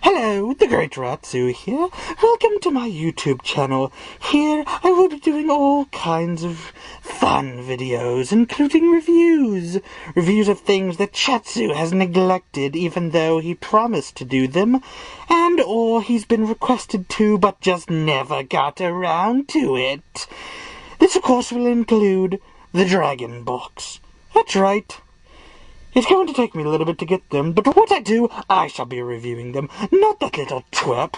Hello, the Great RATZU here. Welcome to my YouTube channel. Here I will be doing all kinds of fun videos, including reviews. Reviews of things that CHATZU has neglected even though he promised to do them, and or he's been requested to but just never got around to it. This of course will include the Dragon Box. That's right. It's going to take me a little bit to get them, but what I do, I shall be reviewing them, not that little twerp.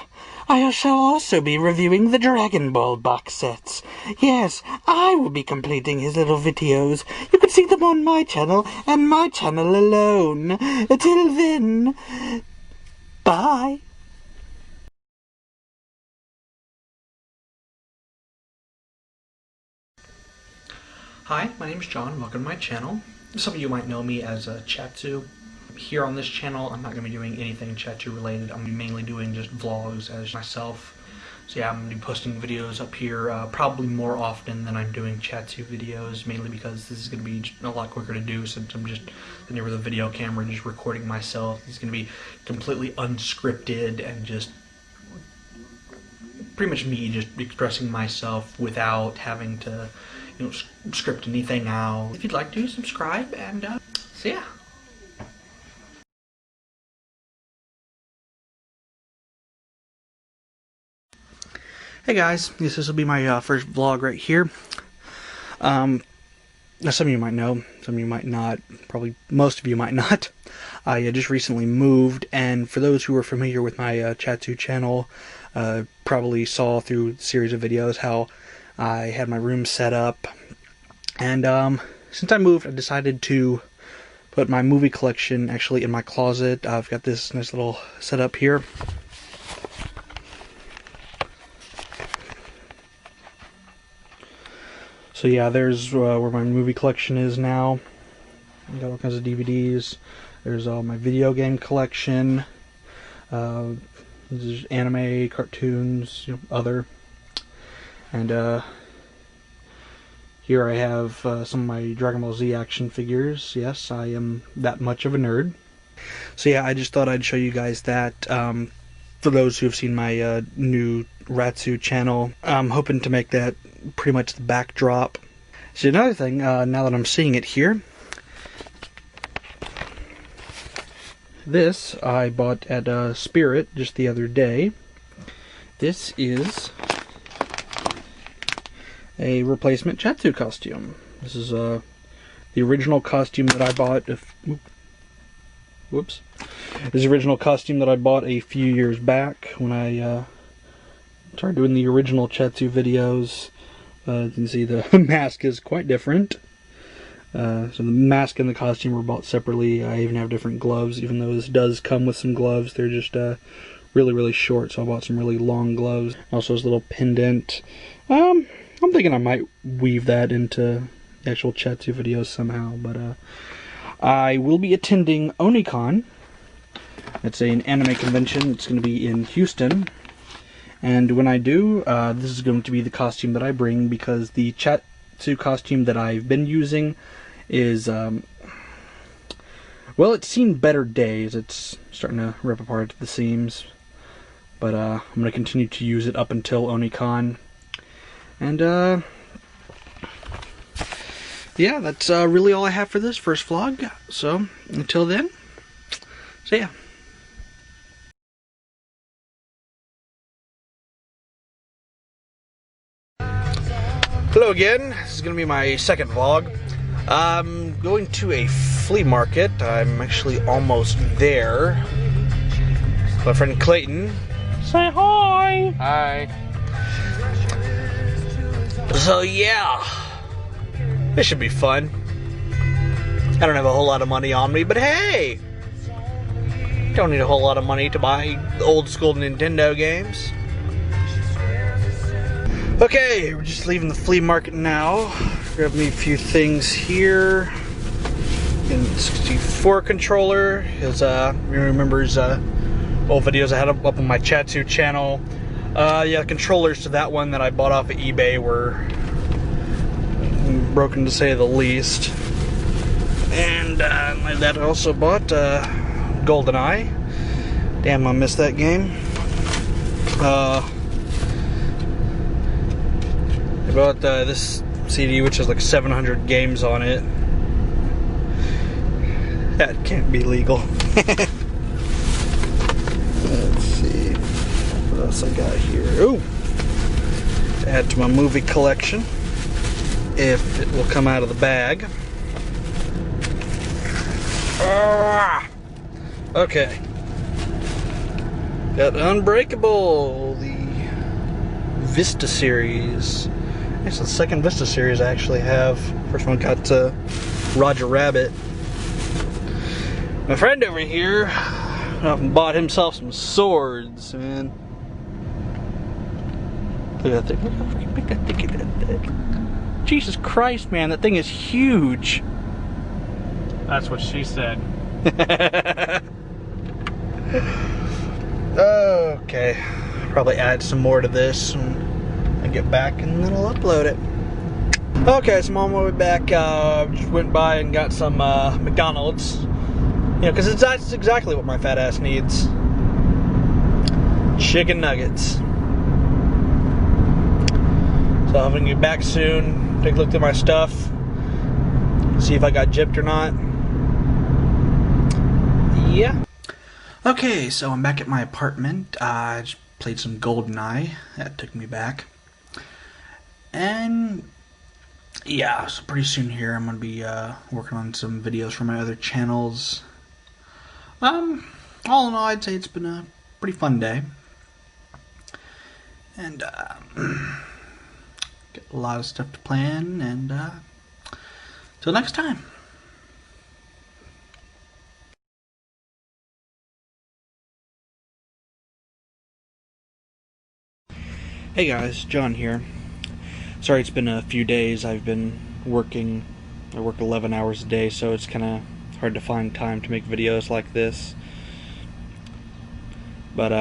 I shall also be reviewing the Dragon Ball box sets. Yes, I will be completing his little videos. You can see them on my channel, and my channel alone. Till then, bye. Hi, my name is John. Welcome to my channel. Some of you might know me as CHATZU. Here on this channel, I'm not going to be doing anything CHATZU related. I'm going to be mainly doing just vlogs as myself. So yeah, I'm going to be posting videos up here probably more often than I'm doing CHATZU videos, mainly because this is going to be a lot quicker to do since I'm just sitting here with a video camera and just recording myself. It's going to be completely unscripted and just pretty much me just expressing myself without having to script anything out. If you'd like to, subscribe, and so yeah. Hey guys, this will be my first vlog right here. Now some of you might know, some of you might not, probably most of you might not. I just recently moved, and for those who are familiar with my CHATZU channel, probably saw through a series of videos how I had my room set up, and since I moved, I decided to put my movie collection actually in my closet. I've got this nice little setup here. So yeah, there's where my movie collection is now. I got all kinds of DVDs. There's my video game collection. There's anime, cartoons, other. And here I have some of my Dragon Ball Z action figures. Yes, I am that much of a nerd. So yeah, I just thought I'd show you guys that. For those who have seen my new RATZU channel, I'm hoping to make that pretty much the backdrop. So another thing, now that I'm seeing it here, this I bought at Spirit just the other day. This is a replacement CHATZU costume. This is the original costume that I bought. Whoops. This is the original costume that I bought a few years back when I started doing the original CHATZU videos. You can see the mask is quite different. So the mask and the costume were bought separately. I even have different gloves, even though this does come with some gloves. They're just really, really short, so I bought some really long gloves. Also this little pendant. I'm thinking I might weave that into the actual CHATZU videos somehow, but I will be attending Onicon. It's an anime convention. It's going to be in Houston, and when I do, this is going to be the costume that I bring, because the CHATZU costume that I've been using is, well, it's seen better days. It's starting to rip apart at the seams, but I'm going to continue to use it up until Onicon. And, yeah, that's really all I have for this first vlog. So, until then, see ya. Hello again. This is going to be my second vlog. I'm going to a flea market. I'm actually almost there. My friend Clayton. Say hi! Hi. So yeah, this should be fun. I don't have a whole lot of money on me, but hey! Don't need a whole lot of money to buy old school Nintendo games. Okay, we're just leaving the flea market now. Grab me a few things here. And 64 controller. His remembers old videos I had up on my CHATZU channel. Yeah, controllers to that one that I bought off of eBay were broken, to say the least. And my dad also bought GoldenEye. Damn, I missed that game. I bought this CD, which has like 700 games on it. That can't be legal. Let's see. What else I got here? Ooh! Add to my movie collection. If it will come out of the bag. Okay. Got Unbreakable, the Vista series. It's the second Vista series I actually have. First one got Roger Rabbit. My friend over here bought himself some swords, man. Look at that thing. Look how freaking big that thing is. Jesus Christ, man, that thing is huge. That's what she said. Okay. Probably add some more to this when I get back, and then I'll upload it. Okay, so I'm on my way back. Just went by and got some McDonald's. You know, because that's exactly what my fat ass needs. Chicken nuggets. So I'm gonna get back soon, take a look at my stuff, see if I got gypped or not. Yeah. Okay, so I'm back at my apartment. I just played some GoldenEye. That took me back. And yeah, so pretty soon here I'm gonna be working on some videos for my other channels. All in all, I'd say it's been a pretty fun day. And got a lot of stuff to plan, and till next time. Hey guys, John here. Sorry it's been a few days. I've been working. I work 11 hours a day, so it's kind of hard to find time to make videos like this. But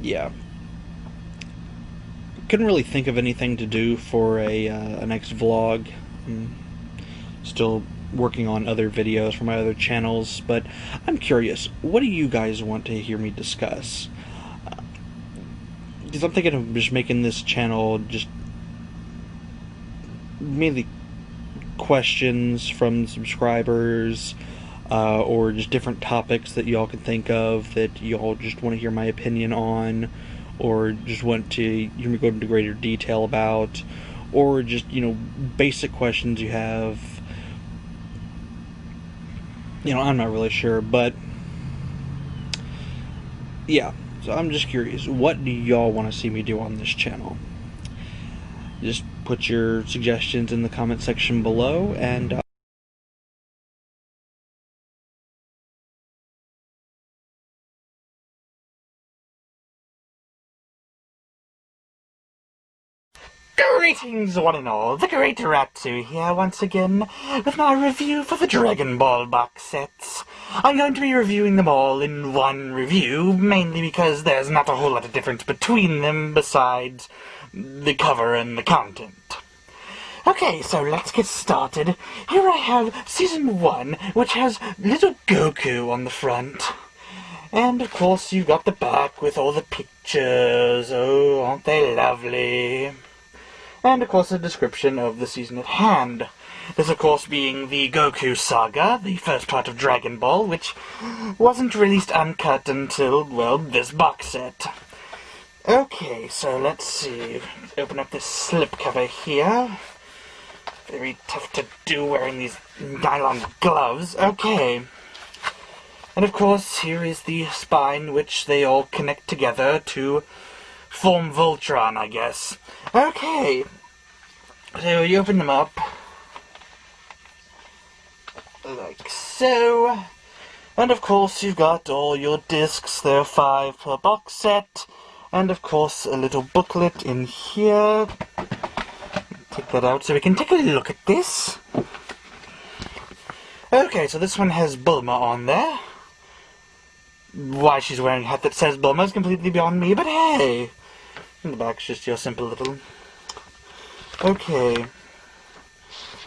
yeah. Couldn't really think of anything to do for a next vlog. I'm still working on other videos for my other channels, but I'm curious, what do you guys want to hear me discuss? Because I'm thinking of just making this channel just mainly questions from subscribers, or just different topics that y'all can think of that y'all just want to hear my opinion on, or just want to hear me go into greater detail about, or just, you know, basic questions you have. You know, I'm not really sure, but yeah, so I'm just curious, what do y'all want to see me do on this channel? Just put your suggestions in the comment section below, and Greetings, one and all. The great RATZU here once again with my review for the Dragon Ball box sets. I'm going to be reviewing them all in one review, mainly because there's not a whole lot of difference between them besides the cover and the content. Okay, so let's get started. Here I have Season 1, which has little Goku on the front. And of course you've got the back with all the pictures. Oh, aren't they lovely? And of course a description of the season at hand. This of course being the Goku Saga, the first part of Dragon Ball, which wasn't released uncut until, well, this box set. Okay, so let's see. Open up this slipcover here. Very tough to do wearing these nylon gloves. Okay. And of course here is the spine, which they all connect together to form Voltron, I guess. Okay, so you open them up, like so, and of course you've got all your discs. There are 5 per box set, and of course a little booklet in here. Take that out so we can take a look at this. Okay, so this one has Bulma on there. Why she's wearing a hat that says Bulma is completely beyond me, but hey! In the back's just your simple little... Okay.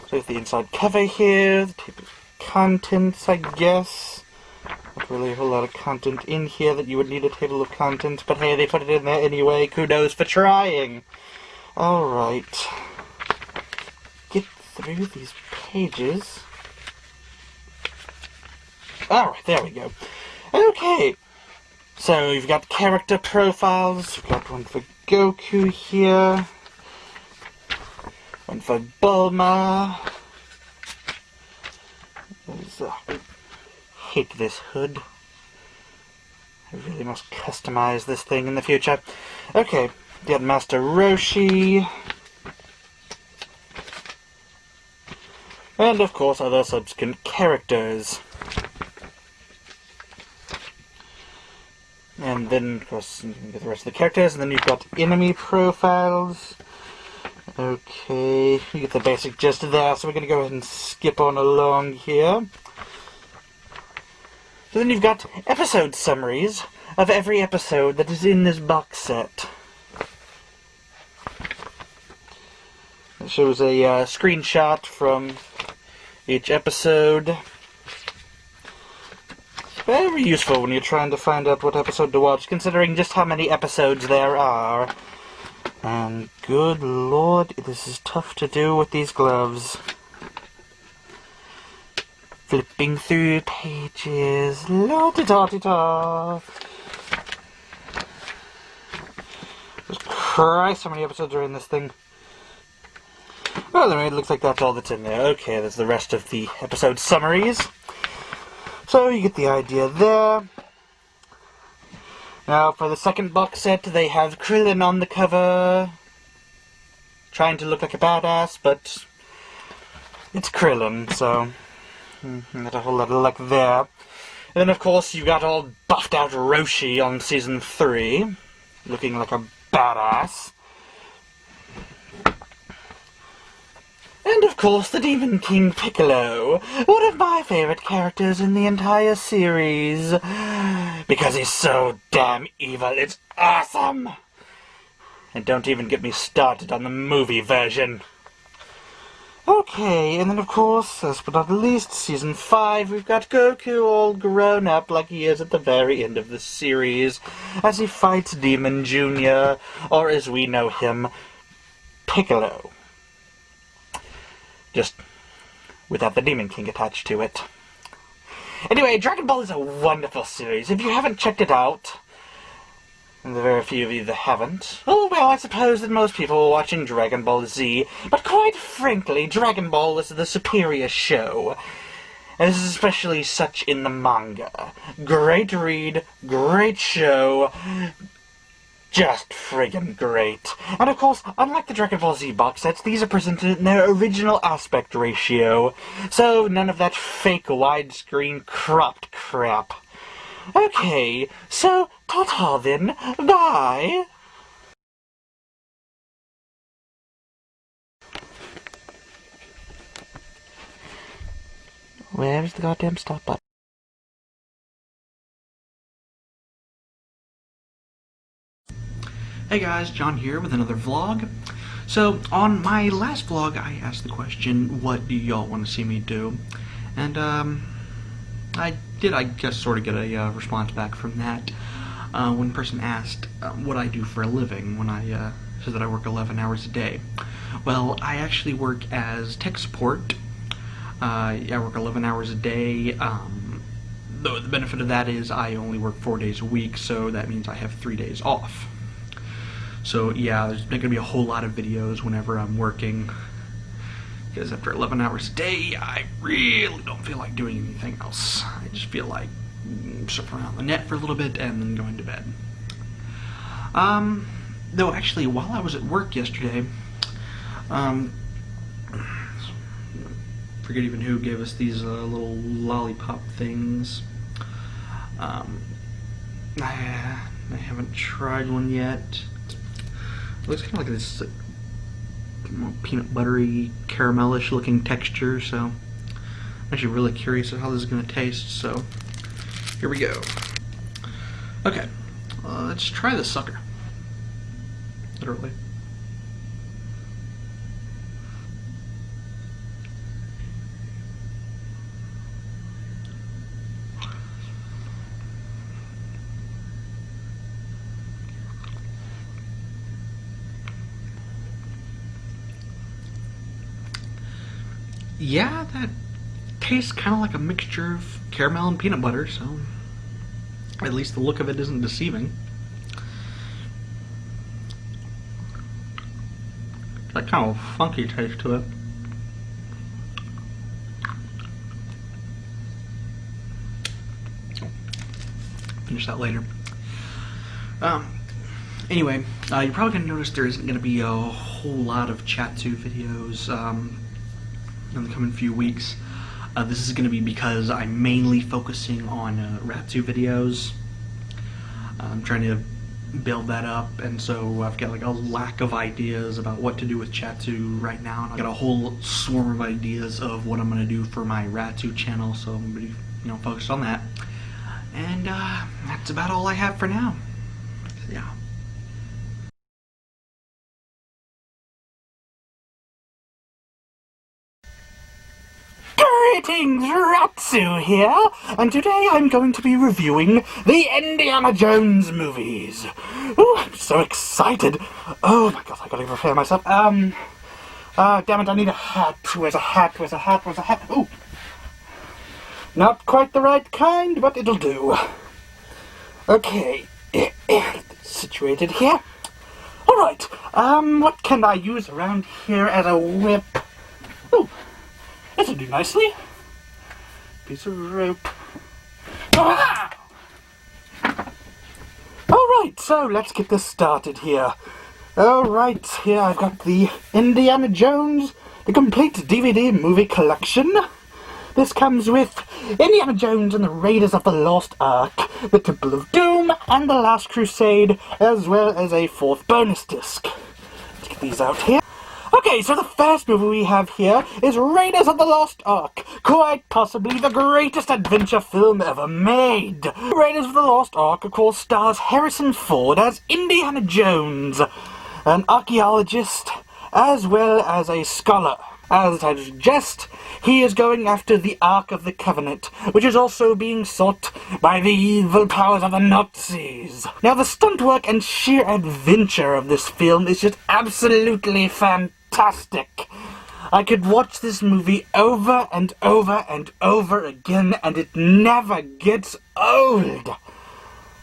So the inside cover here, the table of contents, I guess. I'll really a whole lot of content in here that you would need a table of contents, but hey, they put it in there anyway. Kudos for trying. Alright. Get through these pages. Alright, there we go. Okay. So, you've got character profiles. We've got one for Goku here. One for Bulma. I hate this hood. I really must customize this thing in the future. Okay, got Master Roshi. And, of course, other subsequent characters. And then, of course, you can get the rest of the characters, and then you've got enemy profiles. Okay, you get the basic gist there, so we're going to go ahead and skip on along here. So then you've got episode summaries of every episode that is in this box set. It shows a screenshot from each episode. Very useful when you're trying to find out what episode to watch, considering just how many episodes there are. And good lord, this is tough to do with these gloves. Flipping through pages, la-di-da-di-da. Jesus Christ, how many episodes are in this thing? Well, anyway, it looks like that's all that's in there. Okay, there's the rest of the episode summaries. So you get the idea there. Now, for the second box set, they have Krillin on the cover. Trying to look like a badass, but it's Krillin, so not a whole lot of luck there. And then, of course, you got all buffed out Roshi on Season 3, looking like a badass. And, of course, the Demon King Piccolo, one of my favorite characters in the entire series. Because he's so damn evil, it's awesome! And don't even get me started on the movie version. Okay, and then, of course, last but not least, Season 5, we've got Goku all grown up like he is at the very end of the series, as he fights Demon Jr., or as we know him, Piccolo. Just without the Demon King attached to it. Anyway, Dragon Ball is a wonderful series. If you haven't checked it out, and there are very few of you that haven't, oh well, I suppose that most people are watching Dragon Ball Z, but quite frankly, Dragon Ball is the superior show. And this is especially such in the manga. Great read, great show, just friggin' great. And of course, unlike the Dragon Ball Z box sets, these are presented in their original aspect ratio. So, none of that fake widescreen cropped crap. Okay, so, ta-ta then, bye! Where's the goddamn stop button? Hey guys, John here with another vlog. So, on my last vlog, I asked the question, what do y'all want to see me do? And, I did, I guess, sort of get a response back from that. One person asked what I do for a living when I said that I work 11 hours a day. Well, I actually work as tech support. I work 11 hours a day. The benefit of that is I only work 4 days a week, so that means I have 3 days off. So yeah, there's not going to be a whole lot of videos whenever I'm working, because after 11 hours a day, I really don't feel like doing anything else. I just feel like surfing around the net for a little bit and then going to bed. Though actually, while I was at work yesterday, forget even who gave us these little lollipop things. I haven't tried one yet. It looks kind of like this peanut buttery, caramelish looking texture, so I'm actually really curious of how this is going to taste, so here we go. Okay, let's try this sucker. Literally. yeah, that tastes kind of like a mixture of caramel and peanut butter, so at least the look of it isn't deceiving. That kind of funky taste to it. Finish that later. Anyway, you're probably going to notice there isn't going to be a whole lot of CHATZU videos in the coming few weeks. This is going to be because I'm mainly focusing on RATZU videos. I'm trying to build that up, and so I've got like a lack of ideas about what to do with CHATZU right now, and I've got a whole swarm of ideas of what I'm going to do for my RATZU channel, so I'm going to be, focused on that. And that's about all I have for now. Yeah. Greetings, Ratzu here, and today I'm going to be reviewing the Indiana Jones movies. Ooh, I'm so excited. Oh my god, I gotta prepare myself. Damn it, I need a hat. Where's a hat? Where's a hat? Where's a hat? Ooh. Not quite the right kind, but it'll do. Okay, situated here. Alright, what can I use around here as a whip? Ooh. This'll do nicely. Piece of rope. Ah! Alright, so let's get this started here. Alright, here I've got the Indiana Jones, the complete DVD movie collection. This comes with Indiana Jones and the Raiders of the Lost Ark, the Temple of Doom, and the Last Crusade, as well as a 4th bonus disc. Let's get these out here. Okay, so the first movie we have here is Raiders of the Lost Ark, quite possibly the greatest adventure film ever made. Raiders of the Lost Ark, of course, stars Harrison Ford as Indiana Jones, an archaeologist, as well as a scholar. As the title suggests, he is going after the Ark of the Covenant, which is also being sought by the evil powers of the Nazis. Now, the stunt work and sheer adventure of this film is just absolutely fantastic. I could watch this movie over and over and over again, and it never gets old.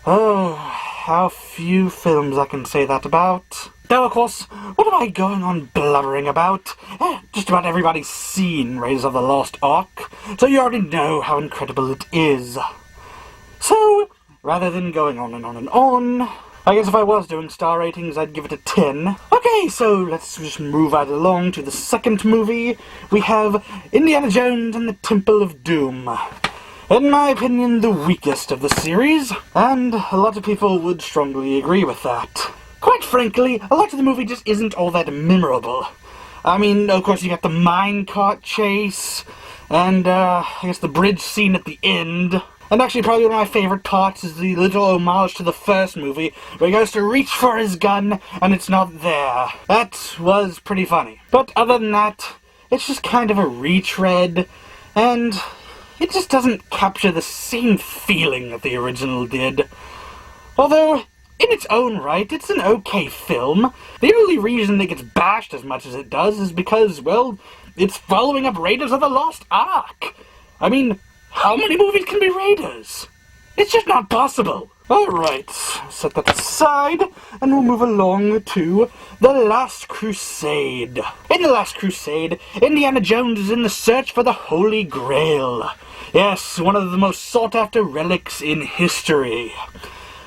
Oh, how few films I can say that about. Though, of course, what am I going on blubbering about? Just about everybody's seen Raiders of the Lost Ark, so you already know how incredible it is. So, rather than going on and on and on, I guess if I was doing star ratings, I'd give it a 10. Okay, so let's just move right along to the second movie. We have Indiana Jones and the Temple of Doom. In my opinion, the weakest of the series, and a lot of people would strongly agree with that. Quite frankly, a lot of the movie just isn't all that memorable. I mean, of course, you got the minecart chase, and, I guess the bridge scene at the end. And actually, probably one of my favorite parts is the little homage to the first movie, where he goes to reach for his gun, and it's not there. That was pretty funny. But other than that, it's just kind of a retread, and it just doesn't capture the same feeling that the original did. Although, in its own right, it's an okay film. The only reason it gets bashed as much as it does is because, well, it's following up Raiders of the Lost Ark. I mean, how many movies can be Raiders? It's just not possible. Alright, set that aside, and we'll move along to The Last Crusade. In The Last Crusade, Indiana Jones is in the search for the Holy Grail. Yes, one of the most sought-after relics in history.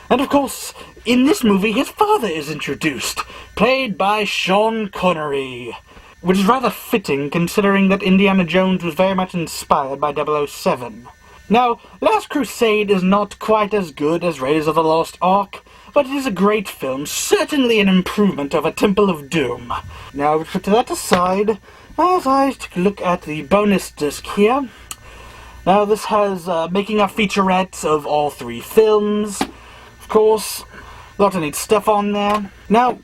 And of course, in this movie, his father is introduced, played by Sean Connery, which is rather fitting considering that Indiana Jones was very much inspired by 007. Now, Last Crusade is not quite as good as Raiders of the Lost Ark, but it is a great film, certainly an improvement over Temple of Doom. Now, we'll put that aside, as I take a look at the bonus disc here. Now, this has making of featurettes of all 3 films. Of course, a lot of neat stuff on there. Now,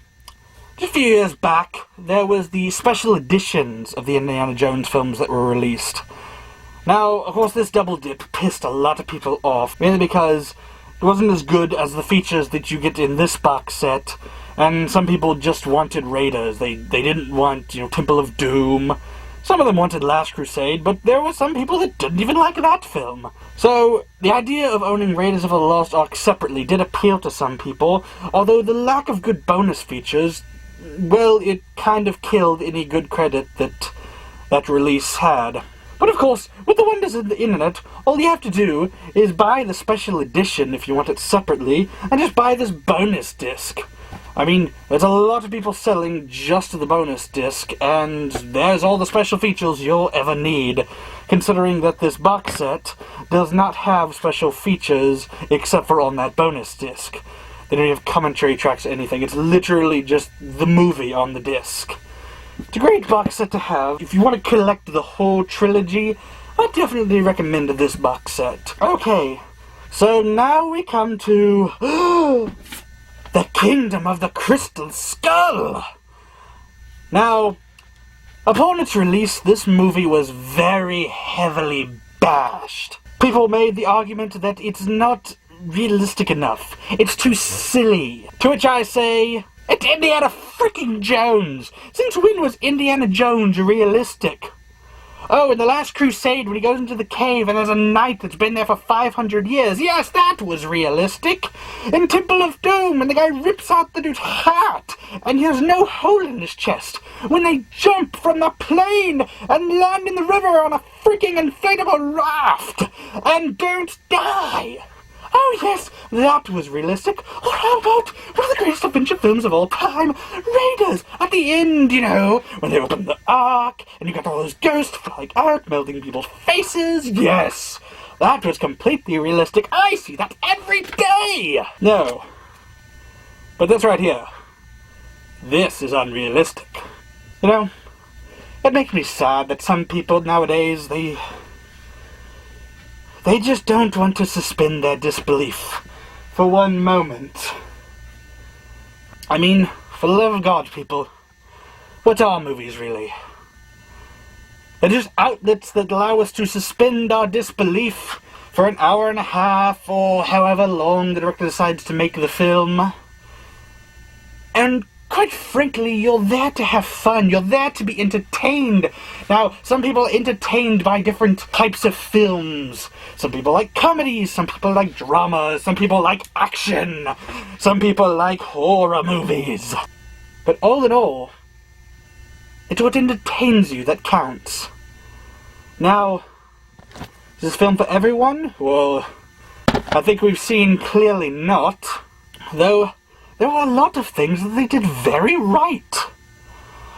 just a few years back, there was the special editions of the Indiana Jones films that were released. Now, of course, this double dip pissed a lot of people off, mainly because it wasn't as good as the features that you get in this box set, and some people just wanted Raiders. They didn't want, Temple of Doom, Some of them wanted Last Crusade, but there were some people that didn't even like that film. So, the idea of owning Raiders of the Lost Ark separately did appeal to some people, although the lack of good bonus features, well, it kind of killed any good credit that release had. But of course, with the wonders of the internet, all you have to do is buy the special edition if you want it separately, and just buy this bonus disc. I mean, there's a lot of people selling just the bonus disc, and there's all the special features you'll ever need, considering that this box set does not have special features except for on that bonus disc. They don't have commentary tracks or anything, it's literally just the movie on the disc. It's a great box set to have. If you want to collect the whole trilogy, I definitely recommend this box set. Okay, so now we come to the Kingdom of the Crystal Skull! Now, upon its release, this movie was very heavily bashed. People made the argument that it's not realistic enough. It's too silly. To which I say, it's Indiana freaking Jones! Since when was Indiana Jones realistic? Oh, in The Last Crusade, when he goes into the cave and there's a knight that's been there for 500 years. Yes, that was realistic. In Temple of Doom, when the guy rips out the dude's heart and he has no hole in his chest. When they jump from the plane and land in the river on a freaking inflatable raft and don't die. Oh yes, that was realistic. Or how about one of the greatest adventure films of all time, Raiders, at the end, you know, when they open the Ark, and you got all those ghosts flying out, melting people's faces. Yes, that was completely realistic. I see that every day! No. But this right here, this is unrealistic. You know, it makes me sad that some people nowadays, they just don't want to suspend their disbelief for one moment. I mean, for the love of God, people, what are movies really? They're just outlets that allow us to suspend our disbelief for an hour and a half, or however long the director decides to make the film. And quite frankly, you're there to have fun. You're there to be entertained. Now, some people are entertained by different types of films. Some people like comedies, some people like dramas, some people like action, some people like horror movies. But all in all, it's what entertains you that counts. Now, is this film for everyone? Well, I think we've seen clearly not. Though, there were a lot of things that they did very right.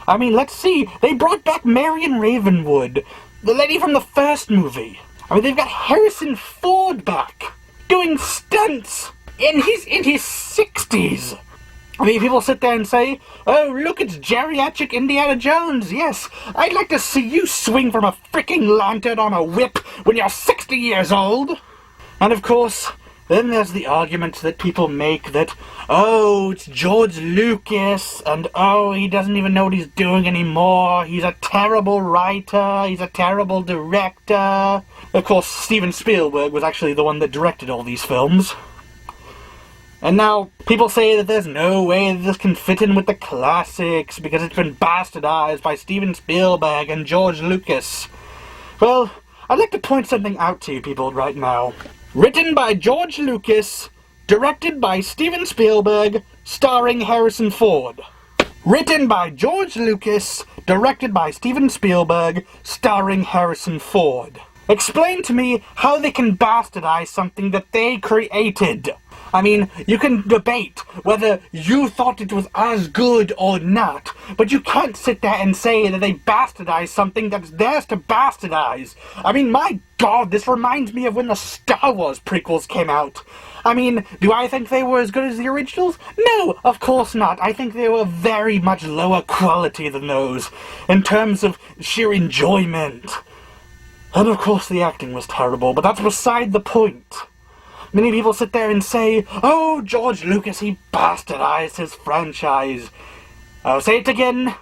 I mean, let's see. They brought back Marion Ravenwood, the lady from the first movie. I mean, they've got Harrison Ford back, doing stunts, and he's in his 60s. I mean, people sit there and say, oh, look, it's geriatric Indiana Jones. Yes, I'd like to see you swing from a freaking lantern on a whip when you're 60 years old. And of course, then there's the argument that people make that, oh, it's George Lucas, and oh, he doesn't even know what he's doing anymore. He's a terrible writer, he's a terrible director. Of course, Steven Spielberg was actually the one that directed all these films. And now, people say that there's no way that this can fit in with the classics because it's been bastardized by Steven Spielberg and George Lucas. Well, I'd like to point something out to you people right now. Written by George Lucas, directed by Steven Spielberg, starring Harrison Ford. Written by George Lucas, directed by Steven Spielberg, starring Harrison Ford. Explain to me how they can bastardize something that they created. I mean, you can debate whether you thought it was as good or not, but you can't sit there and say that they bastardized something that's theirs to bastardize. I mean, my God, this reminds me of when the Star Wars prequels came out. I mean, do I think they were as good as the originals? No, of course not. I think they were very much lower quality than those, in terms of sheer enjoyment. And of course the acting was terrible, but that's beside the point. Many people sit there and say, oh, George Lucas, he bastardized his franchise. I'll say it again.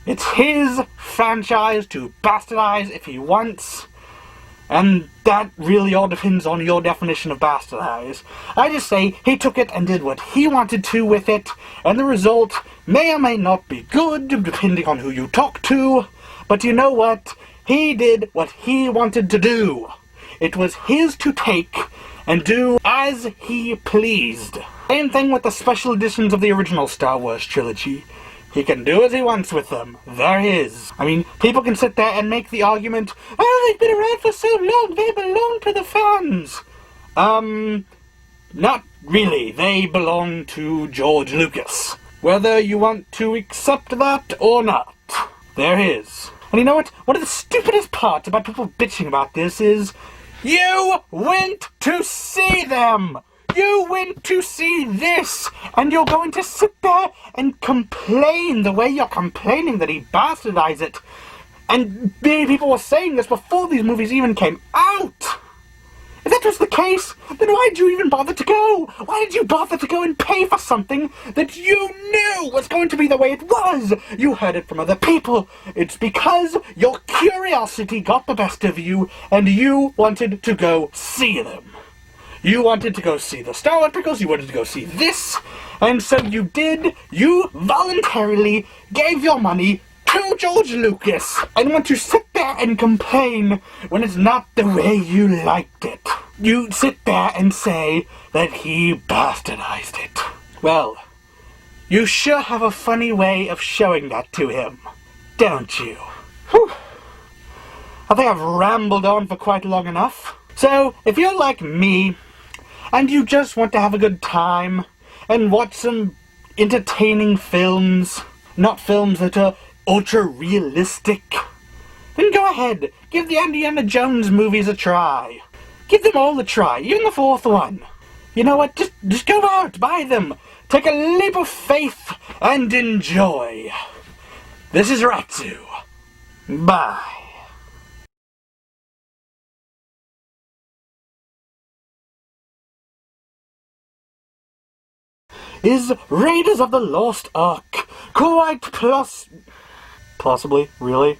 It's his franchise to bastardize if he wants. And that really all depends on your definition of bastardize. I just say he took it and did what he wanted to with it, and the result may or may not be good, depending on who you talk to. But you know what? He did what he wanted to do. It was his to take and do as he pleased. Same thing with the special editions of the original Star Wars trilogy. He can do as he wants with them. They're his. I mean, people can sit there and make the argument, oh, they've been around for so long, they belong to the fans. Not really. They belong to George Lucas. Whether you want to accept that or not, they're his. And you know what? One of the stupidest parts about people bitching about this is, you went to see them! You went to see this, and you're going to sit there and complain the way you're complaining that he bastardized it. And many people were saying this before these movies even came out. If that was the case, then why did you even bother to go? Why did you bother to go and pay for something that you knew was going to be the way it was? You heard it from other people. It's because your curiosity got the best of you, and you wanted to go see them. You wanted to go see the Star Wars prequels, you wanted to go see this, and so you did. You voluntarily gave your money to George Lucas and want to sit there and complain when it's not the way you liked it. You sit there and say that he bastardized it. Well, you sure have a funny way of showing that to him, don't you? Whew. I think I've rambled on for quite long enough. So, if you're like me, and you just want to have a good time, and watch some entertaining films, not films that are ultra-realistic, then go ahead, give the Indiana Jones movies a try. Give them all a try, even the fourth one. You know what, just go out, buy them, take a leap of faith, and enjoy. This is RATZU. Bye. Is Raiders of the Lost Ark quite possibly, really?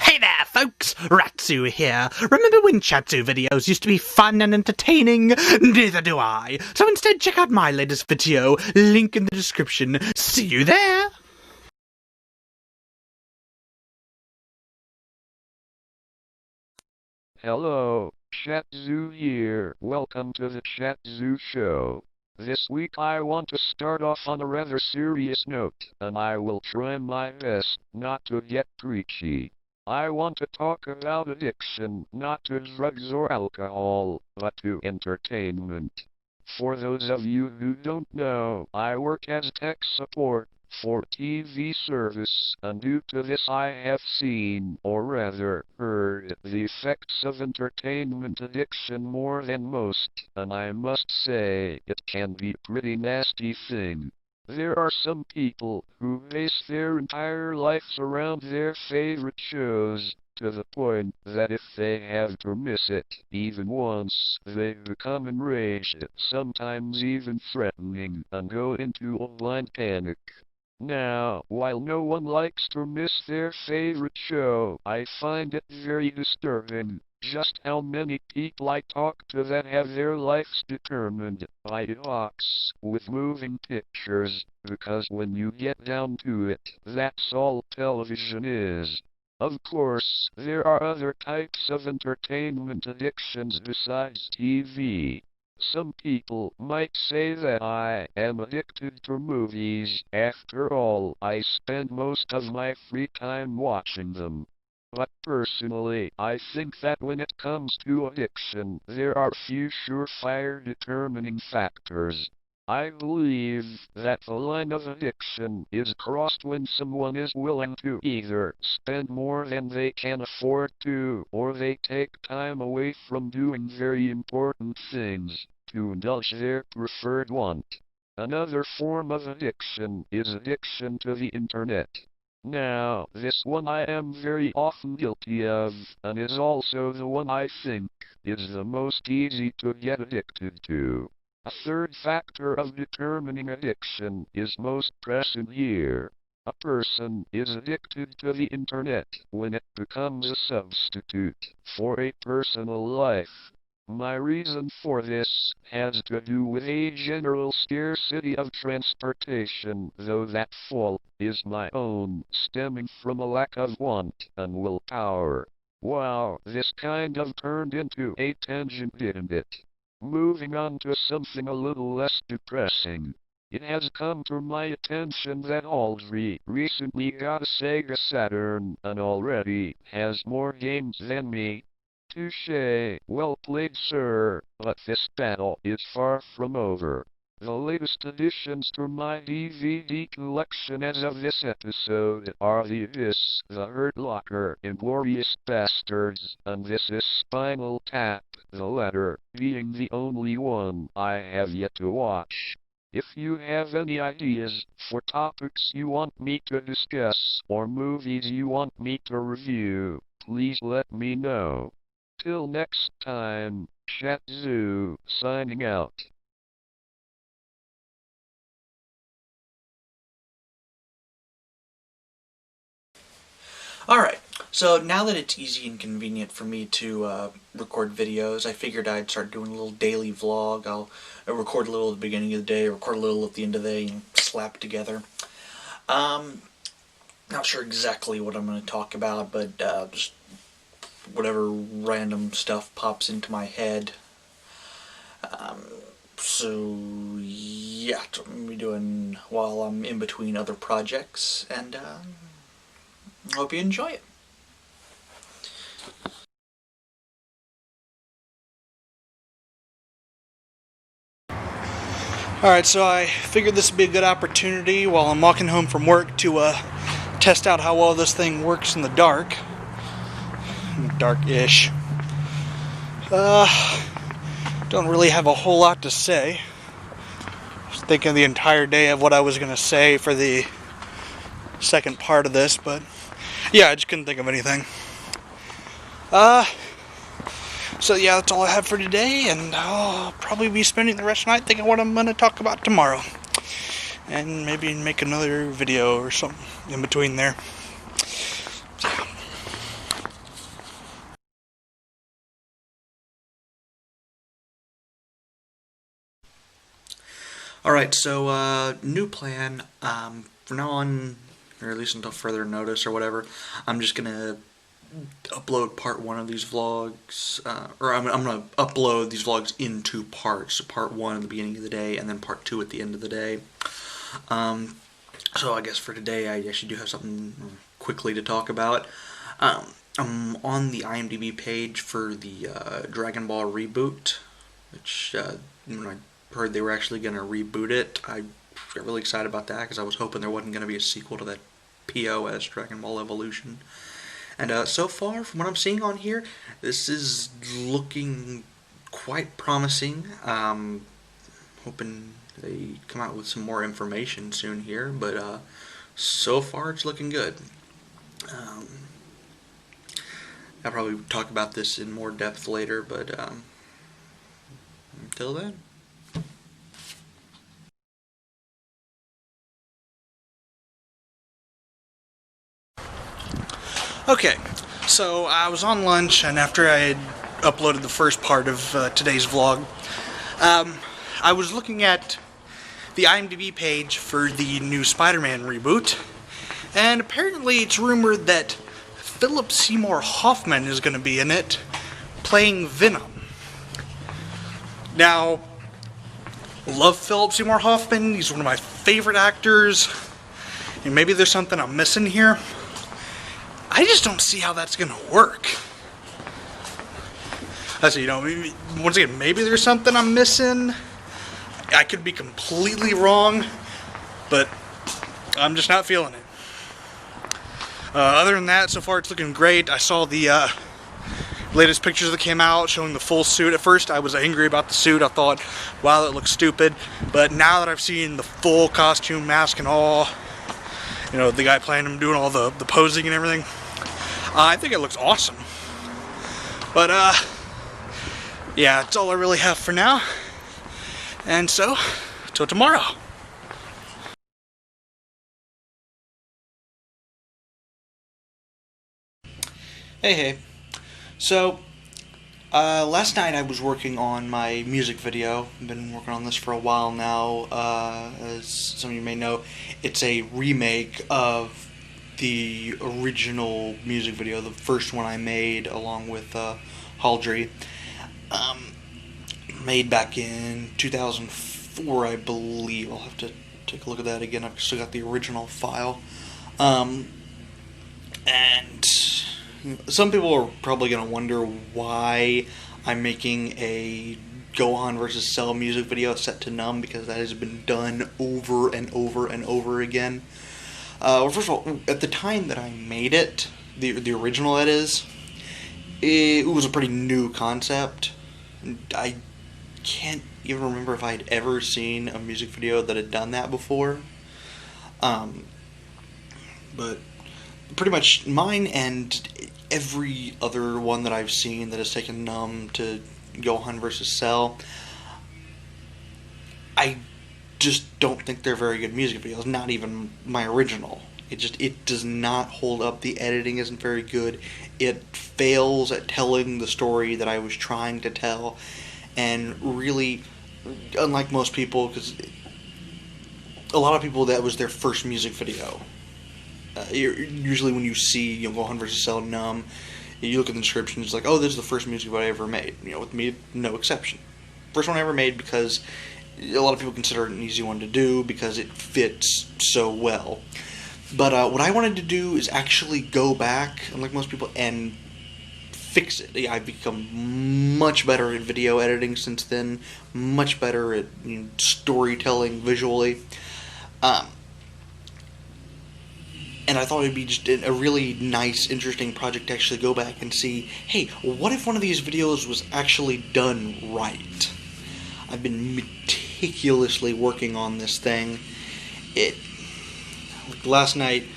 Hey there, folks! RATZU here. Remember when CHATZU videos used to be fun and entertaining? Neither do I. So instead, check out my latest video. Link in the description. See you there! Hello, CHATZU here. Welcome to the CHATZU show. This week I want to start off on a rather serious note, and I will try my best not to get preachy. I want to talk about addiction, not to drugs or alcohol, but to entertainment. For those of you who don't know, I work as tech support for TV service, and due to this I have seen, or rather, heard, the effects of entertainment addiction more than most, and I must say, it can be a pretty nasty thing. There are some people who base their entire lives around their favorite shows, to the point that if they have to miss it, even once, they become enraged, sometimes even threatening, and go into a blind panic. Now, while no one likes to miss their favorite show, I find it very disturbing just how many people I talk to that have their lives determined by a box with moving pictures, because when you get down to it, that's all television is. Of course, there are other types of entertainment addictions besides TV. Some people might say that I am addicted to movies. After all, I spend most of my free time watching them. But personally, I think that when it comes to addiction, there are few surefire determining factors. I believe that the line of addiction is crossed when someone is willing to either spend more than they can afford to, or they take time away from doing very important things to indulge their preferred want. Another form of addiction is addiction to the internet. Now, this one I am very often guilty of, and is also the one I think is the most easy to get addicted to. A third factor of determining addiction is most present here. A person is addicted to the internet when it becomes a substitute for a personal life. My reason for this has to do with a general scarcity of transportation, though that fault is my own, stemming from a lack of want and willpower. Wow, this kind of turned into a tangent, didn't it? Moving on to something a little less depressing. It has come to my attention that Aldri recently got a Sega Saturn and already has more games than me. Touché, well played, sir, but this battle is far from over. The latest additions to my DVD collection as of this episode are the This, The Hurt Locker, Inglorious Bastards, and This Is Spinal Tap, the latter being the only one I have yet to watch. If you have any ideas for topics you want me to discuss or movies you want me to review, please let me know. Till next time, CHATZU signing out. Alright, so now that it's easy and convenient for me to record videos, I figured I'd start doing a little daily vlog. I'll record a little at the beginning of the day, record a little at the end of the day, and slap together. Not sure exactly what I'm going to talk about, but just whatever random stuff pops into my head. So yeah, that's what I'm going to be doing while I'm in between other projects, and hope you enjoy it. Alright, so I figured this would be a good opportunity while I'm walking home from work to test out how well this thing works in the dark. Dark-ish. Don't really have a whole lot to say. I was thinking the entire day of what I was going to say for the second part of this, but yeah, I just couldn't think of anything. So yeah, that's all I have for today, and I'll probably be spending the rest of the night thinking what I'm going to talk about tomorrow. And maybe make another video or something in between there. Alright, so new plan. From now on, or at least until further notice or whatever, I'm just gonna upload part 1 of these vlogs, or I'm gonna upload these vlogs in 2 parts. So part 1 at the beginning of the day, and then part 2 at the end of the day. So I guess for today I actually do have something quickly to talk about. I'm on the IMDb page for the Dragon Ball reboot, which when I heard they were actually going to reboot it, I got really excited about that because I was hoping there wasn't going to be a sequel to that POS, Dragon Ball Evolution. And so far, from what I'm seeing on here, this is looking quite promising. Hoping they come out with some more information soon here, but so far it's looking good. I'll probably talk about this in more depth later, but until then. Okay, so I was on lunch, and after I had uploaded the first part of today's vlog, I was looking at the IMDb page for the new Spider-Man reboot, and apparently it's rumored that Philip Seymour Hoffman is going to be in it, playing Venom. Now, love Philip Seymour Hoffman, he's one of my favorite actors, and maybe there's something I'm missing here. I just don't see how that's going to work. I see, once again, maybe there's something I'm missing. I could be completely wrong, but I'm just not feeling it. Other than that, so far it's looking great. I saw the latest pictures that came out showing the full suit. At first I was angry about the suit. I thought, wow, that looks stupid. But now that I've seen the full costume, mask and all, the guy playing him doing all the posing and everything, I think it looks awesome. But yeah, that's all I really have for now. And so, till tomorrow. Hey. So, Last night I was working on my music video. I've been working on this for a while now. As some of you may know, it's a remake of the original music video, the first one I made along with Haldry. Made back in 2004, I believe. I'll have to take a look at that again. I've still got the original file. And some people are probably going to wonder why I'm making a Gohan versus Cell music video set to Numb, because that has been done over and over and over again. Well, first of all, at the time that I made it, the original that is, it was a pretty new concept. I can't even remember if I'd ever seen a music video that had done that before. But pretty much mine and every other one that I've seen that has taken Numb to Gohan vs. Cell, I just don't think they're very good music videos. Not even my original. It does not hold up. The editing isn't very good. It fails at telling the story that I was trying to tell. And really, unlike most people, because a lot of people, that was their first music video. Usually when you see Gohan vs. Cell Numb, you look at the description, it's like, oh, this is the first music video I ever made. With me, no exception. First one I ever made, because a lot of people consider it an easy one to do because it fits so well. But what I wanted to do is actually go back, unlike most people, and fix it. I've become much better at video editing since then, much better at storytelling visually. And I thought it'd be just a really nice, interesting project to actually go back and see, hey, what if one of these videos was actually done right? I've been meticulously working on this thing. Last night,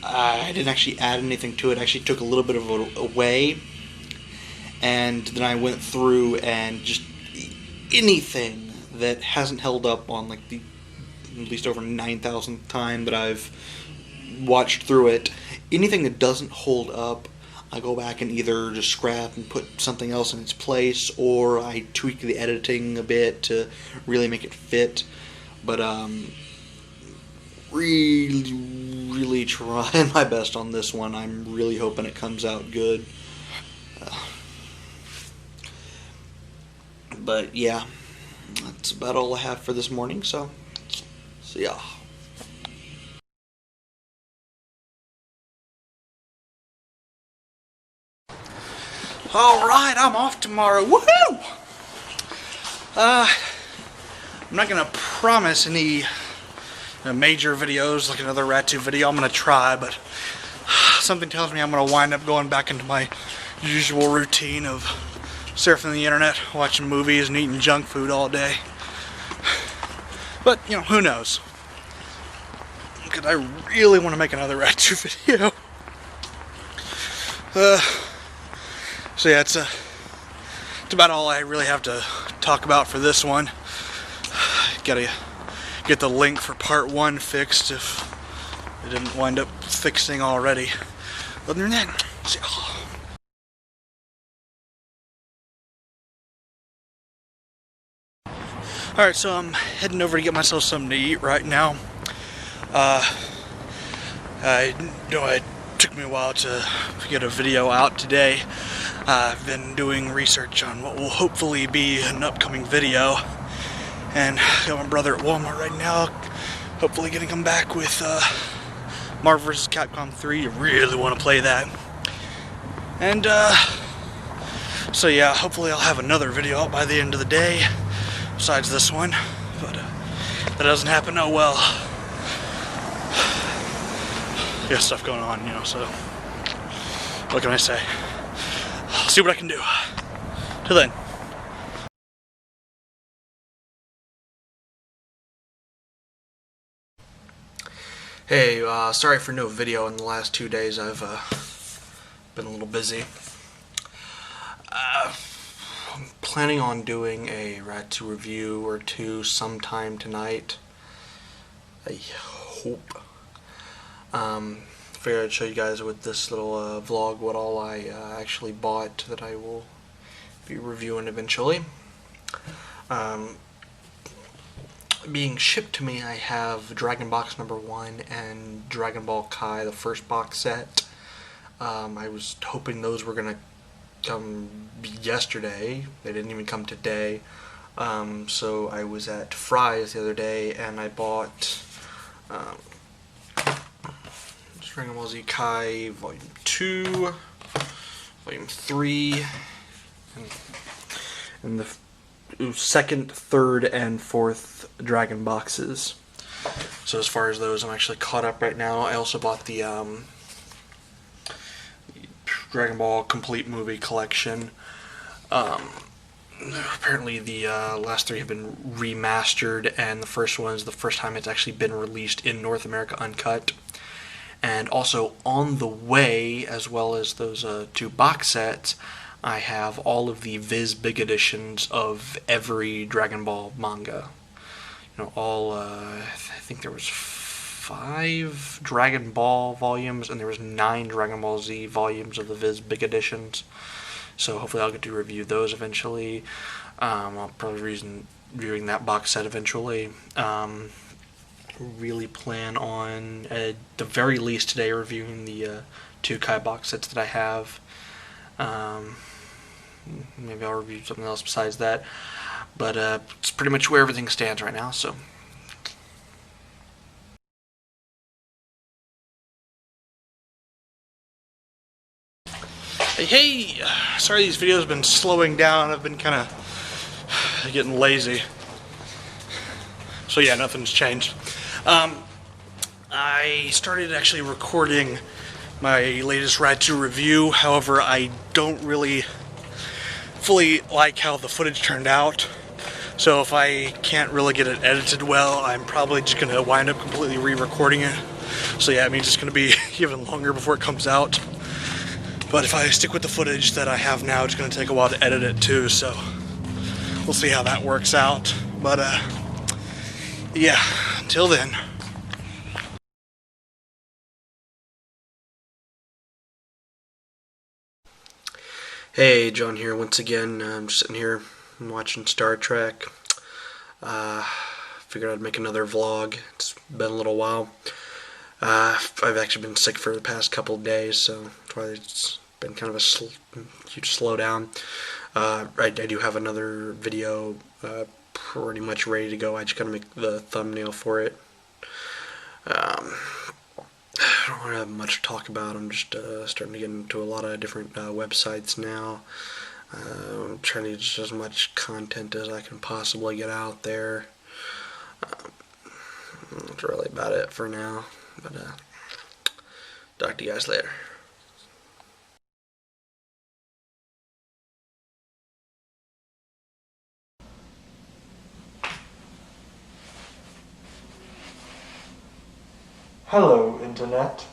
I didn't actually add anything to it. I actually took a little bit of it away, and then I went through and just anything that hasn't held up on like the at least over 9,000th time that I've watched through it, anything that doesn't hold up, I go back and either just scrap and put something else in its place, or I tweak the editing a bit to really make it fit. But really trying my best on this one. I'm really hoping it comes out good. But yeah, that's about all I have for this morning, so yeah. Alright, I'm off tomorrow. Woohoo! I'm not gonna promise any major videos like another RATZU video. I'm gonna try, but something tells me I'm gonna wind up going back into my usual routine of surfing the internet, watching movies, and eating junk food all day. But, who knows? Because I really want to make another RATZU video. So yeah, it's about all I really have to talk about for this one. Gotta get the link for part 1 fixed if it didn't wind up fixing already. Other than that, see ya. Alright, so I'm heading over to get myself something to eat right now. It took me a while to get a video out today. I've been doing research on what will hopefully be an upcoming video. And I got my brother at Walmart right now, hopefully gonna come back with Marvel vs. Capcom 3. I really want to play that. And so yeah, hopefully I'll have another video out by the end of the day, besides this one. But if that doesn't happen, oh well. Got stuff going on, so what can I say? I'll see what I can do. Till then. Hey, sorry for no video in the last 2 days. I've been a little busy. I'm planning on doing a RATZU review or two sometime tonight. I hope. Figured I'd show you guys with this little vlog what all I actually bought that I will be reviewing eventually. Being shipped to me, I have Dragon Box number 1 and Dragon Ball Kai, the first box set. I was hoping those were going to come yesterday. They didn't even come today. So I was at Fry's the other day and I bought Dragon Ball Z Kai Volume 2, Volume 3, and the second, third, and fourth Dragon boxes. So as far as those, I'm actually caught up right now. I also bought the Dragon Ball Complete Movie Collection. Apparently the last 3 have been remastered, and the first one is the first time it's actually been released in North America uncut. And also on the way, as well as those 2 box sets, I have all of the Viz Big Editions of every Dragon Ball manga. You know, all, I think there was 5 Dragon Ball volumes, and there was 9 Dragon Ball Z volumes of the Viz Big Editions. So hopefully I'll get to review those eventually. I'll probably reviewing that box set eventually. Really plan on, at the very least today, reviewing the 2 Kai box sets that I have. Maybe I'll review something else besides that. But it's pretty much where everything stands right now, so. Hey, sorry these videos have been slowing down. I've been kind of getting lazy. So yeah, nothing's changed. I started actually recording my latest RATZU review. However, I don't really fully like how the footage turned out. So if I can't really get it edited well, I'm probably just going to wind up completely re-recording it. So yeah, it means it's going to be even longer before it comes out. But if I stick with the footage that I have now, it's going to take a while to edit it too, so we'll see how that works out. But yeah, until then. Hey, John here once again. I'm just sitting here watching Star Trek. Figured I'd make another vlog. It's been a little while. I've actually been sick for the past couple of days, so that's why it's been kind of a huge slowdown. I do have another video pretty much ready to go. I just gotta make the thumbnail for it. I don't want to have much to talk about. I'm just starting to get into a lot of different websites now. I'm trying to get as much content as I can possibly get out there. That's really about it for now. But talk to you guys later. Hello, Internet.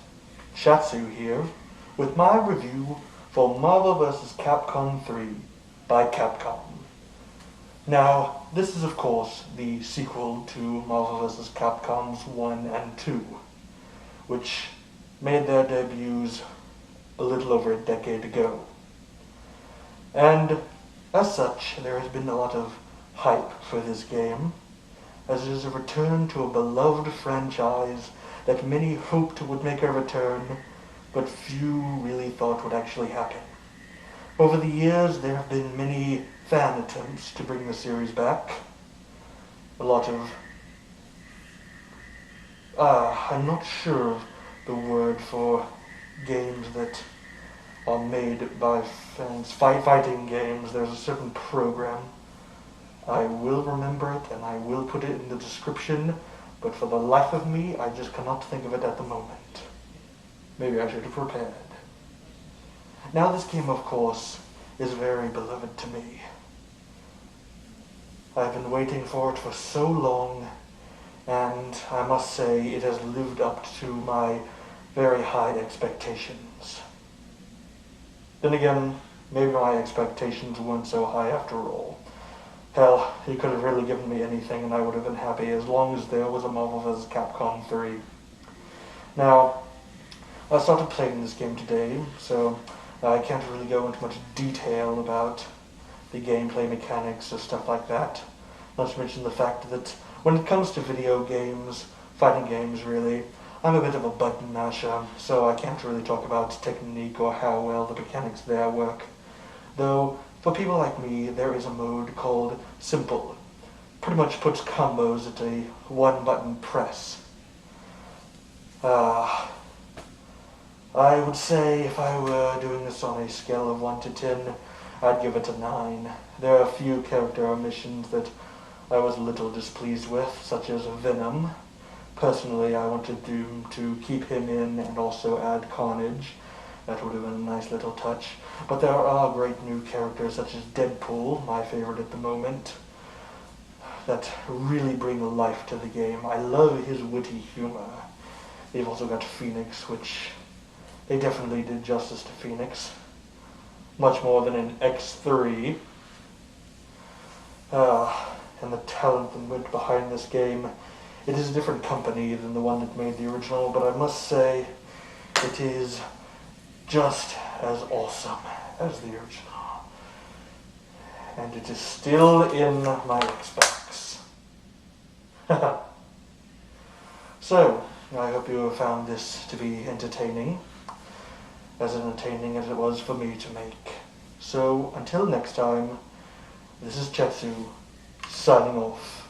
CHATZU here, with my review for Marvel vs. Capcom 3 by Capcom. Now, this is of course the sequel to Marvel vs. Capcom's 1 and 2, which made their debuts a little over a decade ago. And as such, there has been a lot of hype for this game, as it is a return to a beloved franchise that many hoped would make a return, but few really thought would actually happen. Over the years, there have been many fan attempts to bring the series back. A lot of, I'm not sure of the word for games that are made by fans, fighting games. There's a certain program. I will remember it and I will put it in the description, but for the life of me, I just cannot think of it at the moment. Maybe I should have prepared. Now this game, of course, is very beloved to me. I've been waiting for it for so long, and I must say it has lived up to my very high expectations. Then again, maybe my expectations weren't so high after all. Hell, he could have really given me anything and I would have been happy as long as there was a Marvel vs. Capcom 3. Now, I started playing this game today, so I can't really go into much detail about the gameplay mechanics or stuff like that. Not to mention the fact that when it comes to video games, fighting games really, I'm a bit of a button masher, so I can't really talk about technique or how well the mechanics there work. Though, for people like me, there is a mode called Simple. Pretty much puts combos at a one-button press. I would say if I were doing this on a scale of 1 to 10, I'd give it a 9. There are a few character omissions that I was a little displeased with, such as Venom. Personally, I wanted to keep him in and also add Carnage. That would have been a nice little touch. But there are great new characters such as Deadpool, my favorite at the moment, that really bring life to the game. I love his witty humor. They've also got Phoenix, which they definitely did justice to Phoenix. Much more than in X3. And the talent and wit behind this game. It is a different company than the one that made the original, but I must say it is just as awesome as the original. And it is still in my Xbox. So, I hope you have found this to be entertaining. As entertaining as it was for me to make. So, until next time, this is CHATZU, signing off.